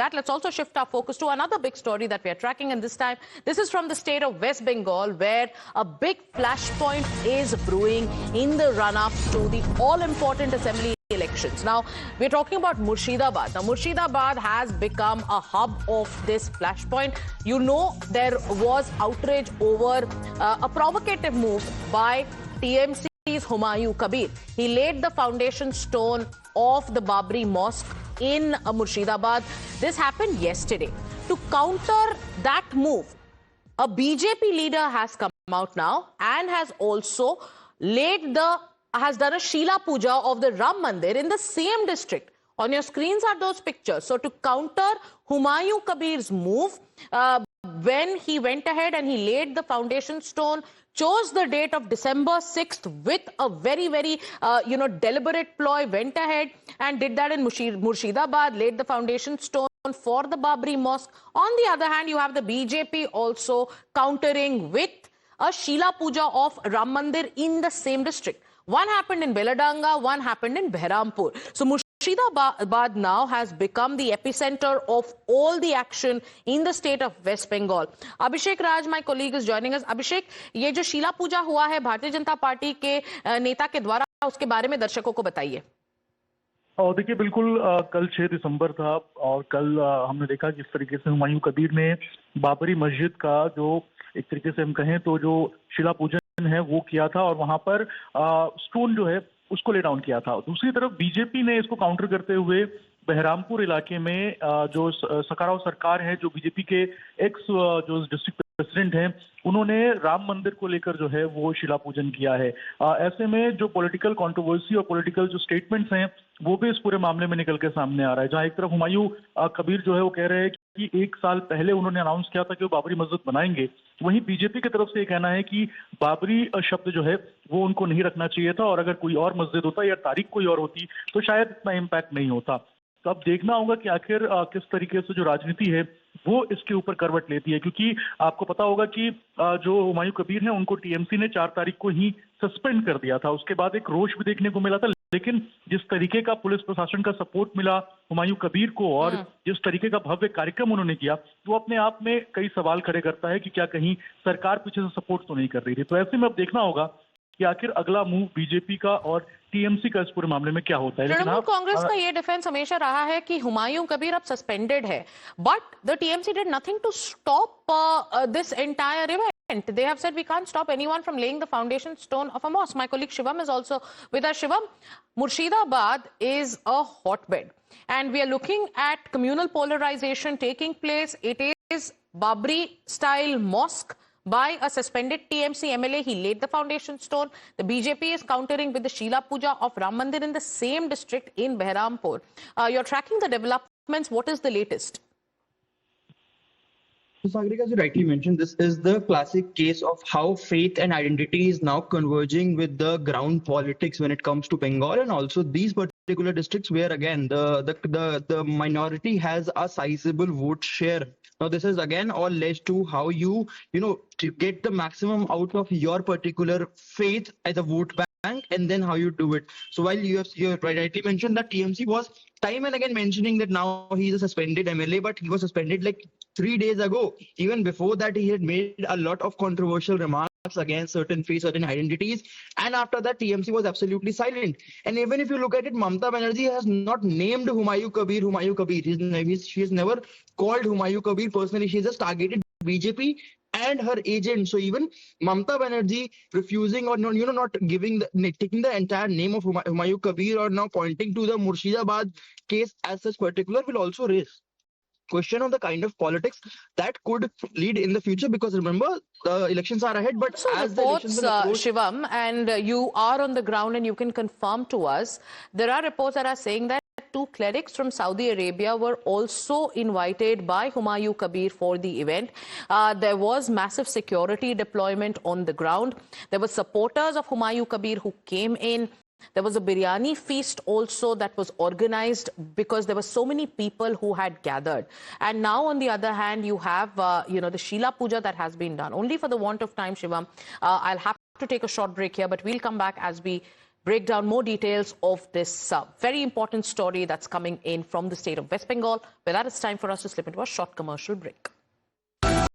that, let's also shift our focus to another big story that we are tracking, and this time this is from the state of West Bengal, where a big flashpoint is brewing in the run-up to the all-important assembly elections. Now, we're talking about Murshidabad. Now, Murshidabad has become a hub of this flashpoint. You know, there was outrage over a provocative move by TMC's Humayun Kabir. He laid the foundation stone of the Babri Mosque in Murshidabad. This happened yesterday. To counter that move, a BJP leader has come out now and has also done a Sheela Puja of the Ram Mandir in the same district. On your screens are those pictures. So to counter Humayun Kabir's move, when he went ahead and he laid the foundation stone, chose the date of December 6th with a very, very, deliberate ploy, went ahead and did that in Murshidabad, laid the foundation stone for the Babri Mosque. On the other hand, you have the BJP also countering with a Sheela Puja of Ram Mandir in the same district. One happened in Beladanga, one happened in Behrampur. So Murshidabad now has become the epicenter of all the action in the state of West Bengal. Abhishek Raj, my colleague, is joining us. Abhishek, ये जो शीला पूजा हुआ है Bharatiya Janata party के नेता के द्वारा, उसके बारे में दर्शकों को बताइए। और देखिए, बिल्कुल कल 6 दिसंबर था और कल हमने देखा किस तरीके से हुमायूं कबीर ने बाबरी मस्जिद का जो एक तरीके से हम कहें तो जो शिला पूजन है वो किया था और वहां पर स्टोन जो है उसको ले डाउन किया था। दूसरी तरफ बीजेपी ने इसको काउंटर करते हुए बहरामपुर इलाके में जो सकाराव सरकार है, जो बीजेपी के एक्स जो डिस्ट्रिक्ट प्रेसिडेंट हैं, उन्होंने राम मंदिर को लेकर जो है वो शिला पूजन किया है। ऐसे में जो पॉलिटिकल कंट्रोवर्सी और पॉलिटिकल जो स्टेटमेंट्स हैं वो भी इस पूरे मामले में निकल के सामने आ रहा है। जहां एक तरफ हुमायूं कबीर जो है वो कह रहे हैं कि 1 साल पहले उन्होंने अनाउंस किया था कि वो बाबरी मस्जिद बनाएंगे, वहीं बीजेपी की तरफ से ये कहना है कि बाबरी शब्द जो है वो उनको नहीं रखना चाहिए था और अगर कोई और मस्जिद होता या तारीख कोई और होती तो शायद इतना इम्पैक्ट नहीं होता। तो अब देखना होगा कि आखिर किस तरीके से जो राजनीति है वो इसके ऊपर करवट लेती है, क्योंकि आपको पता होगा कि जो हुमायूं कबीर हैं उनको टीएमसी ने 4 तारीख को ही सस्पेंड कर दिया था। उसके बाद एक रोष भी देखने को मिला था, लेकिन जिस तरीके का पुलिस प्रशासन का सपोर्ट मिला हुमायूं कबीर को और जिस तरीके का भव्य कार्यक्रम उन्होंने किया, तो अपने आप में कई सवाल खड़े करता है कि क्या कहीं सरकार पीछे से सपोर्ट तो नहीं कर रही थी। तो ऐसे में अब देखना होगा कि आखिर अगला मूव बीजेपी का और टीएमसी का इस पूरे मामले में क्या होता है। तृणमूल कांग्रेस का ये डिफेंस हमेशा रहा है कि हुमायूं कबीर अब सस्पेंडेड है, but the TMC did nothing to stop this entire event. They have said we can't stop anyone from laying the foundation stone of a mosque. My colleague Shivam is also with us. Shivam, Murshidabad is a hotbed and we are looking at communal polarization taking place. It is Babri style mosque by a suspended TMC MLA. He laid the foundation stone. The BJP is countering with the Sheela Puja of Ram Mandir in the same district in Behrampur. You're tracking the developments. What is the latest? So, Sagarika, as you rightly mentioned, this is the classic case of how faith and identity is now converging with the ground politics when it comes to Bengal and also these particular districts where, again, the minority has a sizable vote share. Now, this is again all led to how you to get the maximum out of your particular faith as a vote bank, and then how you do it. So while you rightly mentioned that TMC was time and again mentioning that now he's a suspended MLA, but he was suspended like 3 days ago. Even before that, he had made a lot of controversial remarks against certain faiths, certain identities, and after that TMC was absolutely silent. And even if you look at it, Mamata Banerjee has not named Humayun Kabir. She has never called Humayun Kabir personally. She just targeted BJP and her agent. So even Mamata Banerjee refusing or not giving taking the entire name of Humayun Kabir or now pointing to the Murshidabad case as such particular will also raise question on the kind of politics that could lead in the future, because remember the elections are ahead. But so as reports, the elections Shivam, and you are on the ground and you can confirm to us, there are reports that are saying that 2 clerics from Saudi Arabia were also invited by Humayun Kabir for the event. There was massive security deployment on the ground. There were supporters of Humayun Kabir who came in. There was a biryani feast also that was organized because there were so many people who had gathered. And now, on the other hand, you have, the Sheela Puja that has been done. Only for the want of time, Shivam, I'll have to take a short break here, but we'll come back as we break down more details of this very important story that's coming in from the state of West Bengal. But that is time for us to slip into a short commercial break.